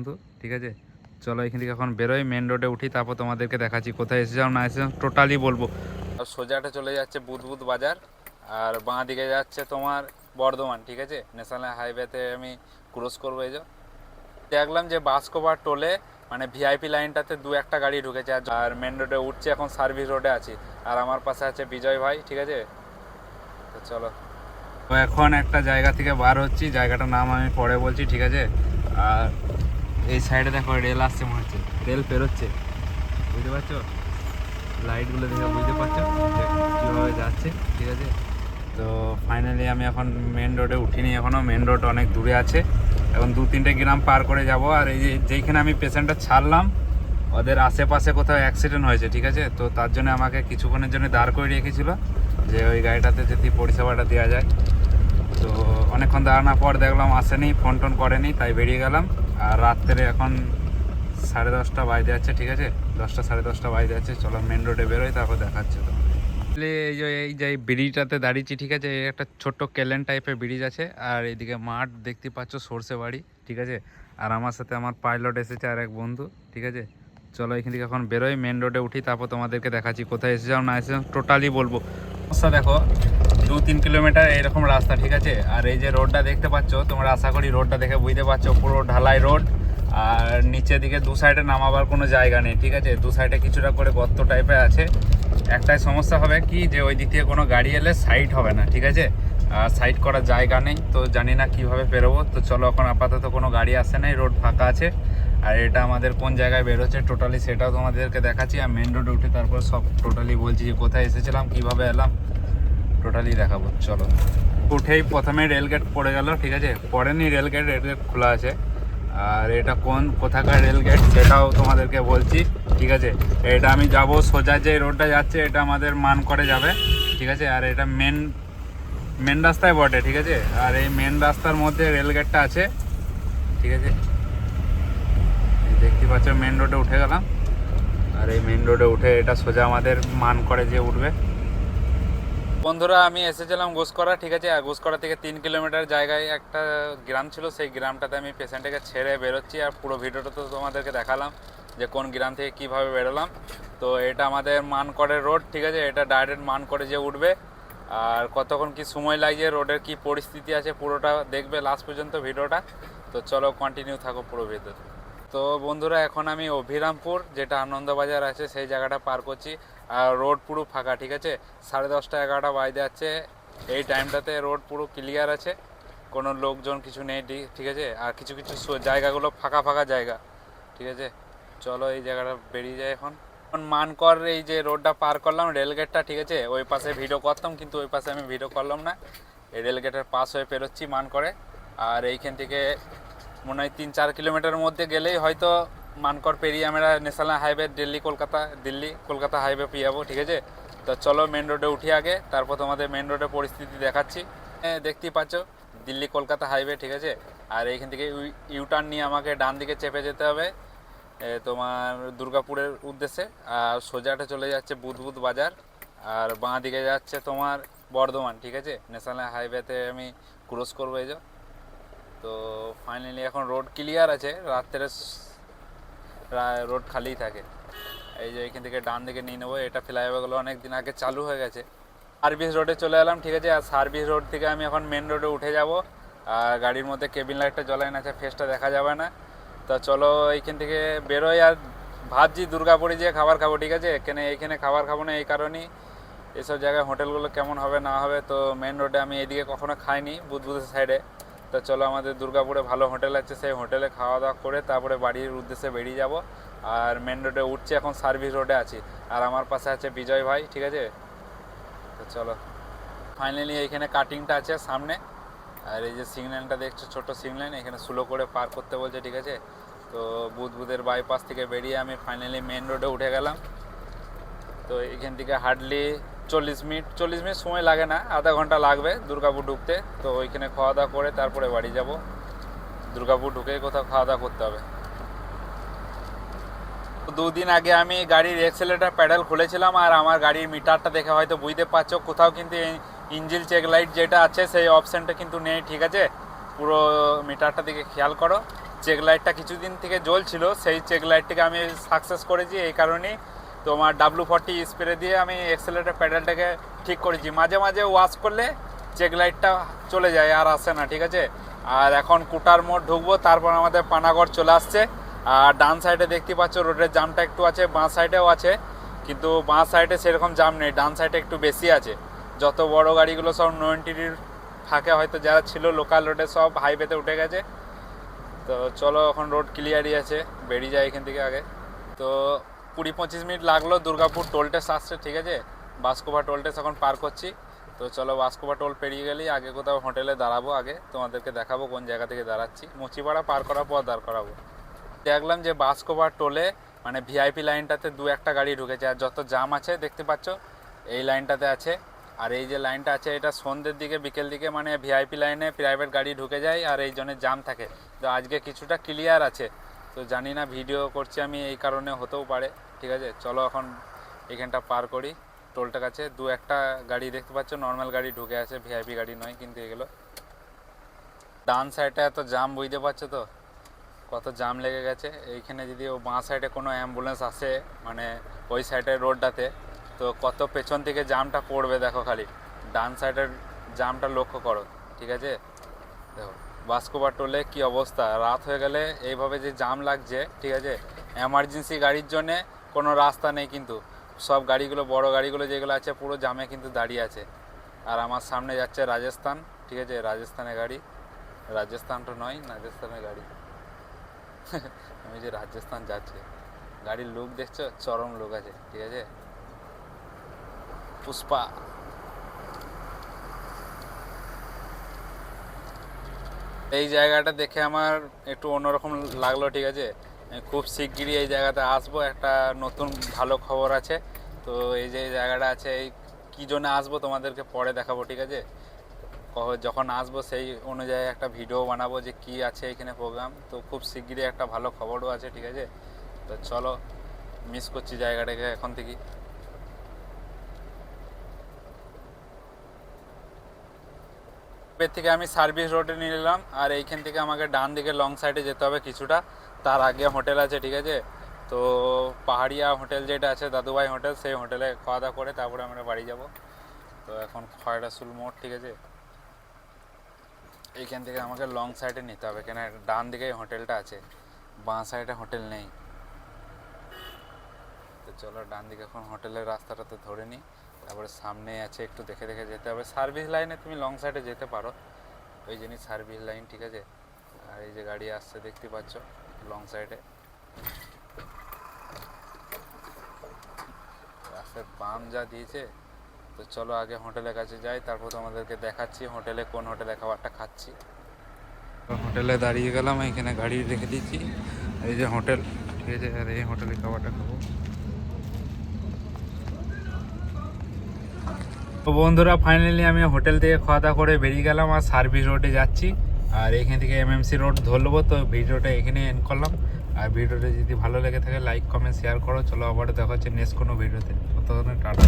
বন্ধু, ঠিক আছে। চলো এখান থেকে এখন বেরোই, মেন রোডে উঠি, তারপর তোমাদেরকে দেখাচ্ছি কোথায় এসেছিলাম না এসেছিলাম টোটালি বলবো। আর সোজাটা চলে যাচ্ছে বুধবুধ বাজার, আর বাঁ দিকে যাচ্ছে তোমার বর্ধমান, ঠিক আছে। ন্যাশনাল হাইওয়েতে আমি ক্রস করবো। এই যে দেখলাম যে বাসকোবার টোলে মানে ভিআইপি লাইনটাতে দু একটা গাড়ি ঢুকেছে, আর মেন রোডে উঠছে, এখন সার্ভিস রোডে আছি। আর আমার পাশে আছে বিজয় ভাই, ঠিক আছে। তো চলো, তো এখন একটা জায়গা থেকে বার হচ্ছি, জায়গাটার নাম আমি পরে বলছি, ঠিক আছে। আর এই সাইডে দেখো রেল আসছে, মনে হচ্ছে রেল পেরোচ্ছে, বুঝতে পারছো? লাইটগুলো দেখে বুঝতে পারছো যে কীভাবে যাচ্ছে, ঠিক আছে। তো ফাইনালি আমি এখন মেন রোডে উঠিনি, এখনও মেন রোড অনেক দূরে আছে, এখন 2-3টে গ্রাম পার করে যাব। আর এই যে যেইখানে আমি পেশেন্টটা ছাড়লাম ওদের আশেপাশে কোথাও অ্যাক্সিডেন্ট হয়েছে, ঠিক আছে। তো তার জন্য আমাকে কিছুক্ষণের জন্য দাঁড় করে রেখেছিল যে ওই গাড়িটাতে যদি পরিষেবাটা দেওয়া যায়। তো অনেকক্ষণ দাঁড়ানোর পর দেখলাম আসেনি, ফোন টোন করেনি, তাই বেরিয়ে গেলাম। আর রাত্রে এখন 10:30 বাজতে যাচ্ছে, ঠিক আছে। 10টা 10:30 বাজতে যাচ্ছে। চলো মেন রোডে বেরোই, তারপর দেখাচ্ছে তো। এই যে ব্রিজটাতে দাঁড়িয়েছি, ঠিক আছে। একটা ছোট্ট কেলেন টাইপের ব্রিজ আছে, আর এইদিকে মাঠ দেখতে পাচ্ছ, সর্ষে বাড়ি, ঠিক আছে। আর আমার সাথে আমার পাইলট এসেছে আর এক বন্ধু, ঠিক আছে। চলো এখান থেকে এখন বেরোই, মেন রোডে উঠি, তারপর তোমাদেরকে দেখাচ্ছি কোথায় এসেছিলাম না এসেছিলাম টোটালি বলবো। রাস্তা দেখো 2-3 কিলোমিটার এইরকম রাস্তা, ঠিক আছে। আর এই যে রোডটা দেখতে পাচ্ছ তোমরা, আশা করি রোডটা দেখে বুঝতে পারছো, পুরো ঢালাই রোড। আর নিচের দিকে দু সাইডে নামাবার কোনো জায়গা নেই, ঠিক আছে। দু সাইডে কিছুটা করে গর্ত টাইপের আছে। একটাই সমস্যা হবে কি, যে ওই দিক থেকে কোনো গাড়ি এলে সাইড হবে না, ঠিক আছে। আর সাইড করার জায়গা নেই, তো জানি না কিভাবে বেরোবো। তো চলো, এখন আপাতত কোনো গাড়ি আসে নাই, রোড ফাঁকা আছে। আর এটা আমাদের কোন জায়গায় বেরোচ্ছে টোটালি সেটাও তোমাদেরকে দেখাচ্ছি। আর মেন রোডে উঠে তারপর সব টোটালি বলছি যে কোথায় এসেছিলাম, কিভাবে এলাম, টোটালি দেখাবো। চলো, উঠেই প্রথমে রেলগেট পড়ে গেল, ঠিক আছে। পড়েনি রেলগেট, রেলগেট খোলা আছে। আর এটা কোথাকার রেলগেট সেটাও তোমাদেরকে বলছি, ঠিক আছে। এটা আমি যাব সোজা, যে রোডটা যাচ্ছে এটা আমাদের মানকড়ে যাবে, ঠিক আছে। আর এটা মেন রাস্তায় বটে, ঠিক আছে। আর এই মেন রাস্তার মধ্যে রেলগেটটা আছে, ঠিক আছে। দেখতে পাচ্ছ মেন রোডে উঠে গেলাম। আর এই মেন রোডে উঠে এটা সোজা আমাদের মানকড়ে যে উঠবে। বন্ধুরা, আমি এসেছিলাম ঘুষকরা, ঠিক আছে। আর ঘুষকরা থেকে 3 কিলোমিটার জায়গায় একটা গ্রাম ছিল, সেই গ্রামটাতে আমি পেশেন্টটাকে ছেড়ে বেরোচ্ছি। আর পুরো ভিডিওটা তো তোমাদেরকে দেখালাম যে কোন গ্রাম থেকে কিভাবে বেরোলাম। তো এটা আমাদের মানকড়ের রোড, ঠিক আছে। এটা ডাইরেক্ট মানকড়ে যে উঠবে। আর কতক্ষণ কি সময় লাগছে, রোডের কি পরিস্থিতি আছে, পুরোটা দেখবে লাস্ট পর্যন্ত ভিডিওটা। তো চলো কন্টিনিউ থাকো পুরো ভিডিও। তো বন্ধুরা, এখন আমি অভিরামপুর, যেটা আনন্দবাজার আছে, সেই জায়গাটা পার করছি। আর রোড পুরো ফাঁকা, ঠিক আছে। 10:30 11টা বাজে যাচ্ছে। এই টাইমটাতে রোড পুরো ক্লিয়ার আছে, কোনো লোকজন কিছু নেই, ঠিক আছে। আর কিছু কিছু জায়গাগুলো ফাঁকা ফাঁকা জায়গা, ঠিক আছে। চলো এই জায়গাটা বেরিয়ে যায় এখন। মানকর এই যে রোডটা পার করলাম, রেলগেটটা, ঠিক আছে। ওই পাশে ভিডিও করতাম, কিন্তু ওই পাশে আমি ভিডিও করলাম না। এই রেলগেটের পাশ হয়ে পেরোচ্ছি মানকরে। আর এইখান থেকে মনে হয় 3-4 কিলোমিটারের মধ্যে গেলেই হয়তো মানকর পেরিয়ে আমরা national highway Delhi Kolkata highway পেয়ে যাবো, ঠিক আছে। তো চলো মেন রোডে উঠি আগে, তারপর তোমাদের মেন রোডের পরিস্থিতি দেখাচ্ছি। দেখতেই পাচ্ছ দিল্লি কলকাতা হাইওয়ে, ঠিক আছে। আর এইখান থেকে ইউটার্ন নিয়ে আমাকে ডান দিকে চেপে যেতে হবে তোমার দুর্গাপুরের উদ্দেশ্যে। আর সোজাটা চলে যাচ্ছে বুধবুধ বাজার, আর বাঁ দিকে যাচ্ছে তোমার বর্ধমান, ঠিক আছে। ন্যাশনাল হাইওয়েতে আমি ক্রস করবো এই যে। তো ফাইনালি এখন রোড ক্লিয়ার আছে, রাত্রে রোড খালিই থাকে। এই যে এখান থেকে ডান দিকে নিয়ে নেবো, এটা ফ্লাইওভারগুলো অনেক দিন আগে চালু হয়ে গেছে। সার্ভিস রোডে চলে এলাম, ঠিক আছে। আর সার্ভিস রোড থেকে আমি এখন মেন রোডে উঠে যাব। আর গাড়ির মধ্যে কেবিন লাইটটা জ্বলাই না, আছে, ফেসটা দেখা যাবে না। তো চলো এইখান থেকে বেরোই। আর ভাবছি দুর্গাপুরে যেয়ে খাবার খাবো, ঠিক আছে। এইখানে খাবার খাবো না, এই কারণেই এসব জায়গায় হোটেলগুলো কেমন হবে না হবে। তো মেন রোডে আমি এদিকে কখনো খাইনি, বুধবুধের সাইডে। তো চলো আমাদের দুর্গাপুরে ভালো হোটেল আছে, সেই হোটেলে খাওয়া দাওয়া করে তারপরে বাড়ির উদ্দেশ্যে বেরিয়ে যাব। আর মেন রোডে উঠছি, এখন সার্ভিস রোডে আছি। আর আমার পাশে আছে বিজয় ভাই, ঠিক আছে। তো চলো ফাইনালি এইখানে কাটিংটা আছে সামনে। আর এই যে সিগন্যালটা দেখছো, ছোট সিগন্যাল, এখানে স্লো করে পার করতে বলছে, ঠিক আছে। তো বুধবুধের বাইপাস থেকে বেরিয়ে আমি ফাইনালি মেন রোডে উঠে গেলাম। তো এখান থেকে হার্ডলি 40 মিনিট সময় লাগে না, আধা ঘন্টা লাগবে দুর্গাপুর ঢুকতে। তো ওইখানে খাওয়া দাওয়া করে তারপরে বাড়ি যাব। দুর্গাপুর ঢুকেই কোথাও খাওয়া দাওয়া করতে হবে। 2 দিন আগে আমি গাড়ির এক্সেলেটার প্যাডেল খুলেছিলাম, আর আমার গাড়ির মিটারটা দেখে হয়তো বুঝতে পারছো কোথাও কিন্তু ইঞ্জিন চেক লাইট যেটা আছে সেই অপশানটা কিন্তু নেই, ঠিক আছে। পুরো মিটারটা দিকে খেয়াল করো। চেক লাইটটা কিছুদিন থেকে জ্বলছিল, সেই চেক লাইটটিকে আমি সাকসেস করেছি। এই কারণেই তোমার W40 স্প্রে দিয়ে আমি এক্সেলেটার প্যাডেলটাকে ঠিক করেছি। মাঝে মাঝে ওয়াশ করলে চেক লাইটটা চলে যায়, আর আসে না, ঠিক আছে। আর এখন কুটার মোড় ঢুকবো, তারপর আমাদের পানাগড় চলে আসছে। আর ডান সাইডে দেখতে পাচ্ছ রোডের জামটা একটু আছে, বাঁ সাইডেও আছে, কিন্তু বাঁ সাইডে সেরকম জাম নেই, ডান সাইডে একটু বেশি আছে। যত বড় গাড়িগুলো সব 90-র ফাঁকে হয়তো যারা ছিল লোকাল রোডে সব হাইওয়েতে উঠে গেছে। তো চলো এখন রোড ক্লিয়ারই আছে, বেরিয়ে যায় এখান থেকে আগে। তো 20-25 মিনিট লাগলো দুর্গাপুর টোল টেস্ট আসছে, ঠিক আছে। বাসকোভা টোল টেস্ট এখন পার করছি। তো চলো বাসকোভা টোল পেরিয়ে গেলেই আগে কোথাও হোটেলে দাঁড়াবো, আগে তোমাদেরকে দেখাবো কোন জায়গা থেকে দাঁড়াচ্ছি। মুচিপাড়া পার করার পর দাঁড় করাবো। দেখলাম যে বাসকোভা টোলে মানে ভিআইপি লাইনটাতে 2-1টা গাড়ি ঢুকেছে, আর যত জাম আছে দেখতে পাচ্ছ এই লাইনটাতে আছে। আর এই যে লাইনটা আছে এটা সন্ধ্যের দিকে বিকেল দিকে মানে ভিআইপি লাইনে প্রাইভেট গাড়ি ঢুকে যায়, আর এই জন্য জাম থাকে। তো আজকে কিছুটা ক্লিয়ার আছে, তো জানি না ভিডিও করছি আমি এই কারণে হতেও পারে, ঠিক আছে। চলো এখন এখানটা পার করি টোলটার কাছে। 2-1টা গাড়ি দেখতে পাচ্ছ নর্মাল গাড়ি ঢুকে আছে, ভিআইপি গাড়ি নয় কিন্তু এগুলো। ডান সাইডে এত জাম বুঝতে পারছো তো, কত জাম লেগে গেছে। এইখানে যদি ও বাঁ সাইডে কোনো অ্যাম্বুলেন্স আসে মানে ওই সাইডের রোডটাতে, তো কত পেছন থেকে জামটা পড়বে দেখো, খালি ডান সাইডের জামটা লক্ষ্য করো, ঠিক আছে। দেখো বাসকোভা টোলে কী অবস্থা, রাত হয়ে গেলে এইভাবে যে জাম লাগছে, ঠিক আছে। এমার্জেন্সি গাড়ির জন্যে কোনো রাস্তা নেই, কিন্তু সব গাড়িগুলো বড় গাড়িগুলো যেগুলো আছে পুরো জামে কিন্তু দাঁড়িয়ে আছে। আর আমার সামনে যাচ্ছে রাজস্থান, ঠিক আছে, রাজস্থানের গাড়ি। রাজস্থান তো নয়, রাজস্থানের গাড়ি। আমি যে রাজস্থান যাচ্ছে, গাড়ির লুক দেখছো, চরম লুক আছে, ঠিক আছে। পুষ্পা। এই জায়গাটা দেখে আমার একটু অন্যরকম লাগলো, ঠিক আছে। খুব শিগগিরই এই জায়গাতে আসবো, একটা নতুন ভালো খবর আছে। তো এই যে জায়গাটা আছে, এই কী জন্য আসবো তোমাদেরকে পরে দেখাবো, ঠিক আছে। যখন আসবো সেই অনুযায়ী একটা ভিডিও বানাবো যে কি আছে এখানে প্রোগ্রাম। তো খুব শিগগিরই একটা ভালো খবরও আছে, ঠিক আছে। তো চলো, মিস করছি জায়গাটাকে এখন থেকে। এর থেকে আমি সার্ভিস রোডে নিয়ে নিলাম, আর এইখান থেকে আমাকে ডান দিকে লং সাইডে যেতে হবে কিছুটা, তার আগে হোটেল আছে, ঠিক আছে। তো পাহাড়িয়া হোটেল যেটা আছে দাদুভাই হোটেল, সেই হোটেলে খাওয়া দাওয়া করে তারপরে আমরা বাড়ি যাব। তো এখন খয়রাসুল মোড়, ঠিক আছে। এইখান থেকে আমাকে লং সাইডে নিতে হবে, কেন ডান দিকেই হোটেলটা আছে, বাঁ সাইডে হোটেল নেই। তো চলো ডান দিকে এখন হোটেলের রাস্তাটাতে ধরে নিই, তারপরে সামনে আছে একটু দেখে দেখে যেতে হবে। সার্ভিস লাইনে তুমি লং সাইডে যেতে পারো, ওই জিনিস সার্ভিস লাইন, ঠিক আছে। আর এই যে গাড়ি আসছে দেখতে পাচ্ছ লং সাইডে, রাস্তার বাম যা দিয়েছে। তো চলো আগে হোটেলের কাছে যাই, তারপর তোমাদেরকে দেখাচ্ছি হোটেলে কোন হোটেলে খাবারটা খাচ্ছি। হোটেলে দাঁড়িয়ে গেলাম, এখানে গাড়ি রেখে দিচ্ছি, এই যে হোটেল, ঠিক আছে। আর এই হোটেলে খাবারটা খাবো। তো বন্ধুরা ফাইনালি আমি হোটেল থেকে খাওয়া দাওয়া করে বেরিয়ে গেলাম, আর সার্ভিস রোডে যাচ্ছি। আর এখান থেকে এমএমসি রোড ধরবো। তো ভিডিওটা এখানে এন্ড করলাম। আর ভিডিওটা যদি ভালো লেগে থাকে লাইক কমেন্ট শেয়ার করো। চলো আবার দেখা হচ্ছে নেক্সট কোনো ভিডিওতে, ততক্ষণে টাটা।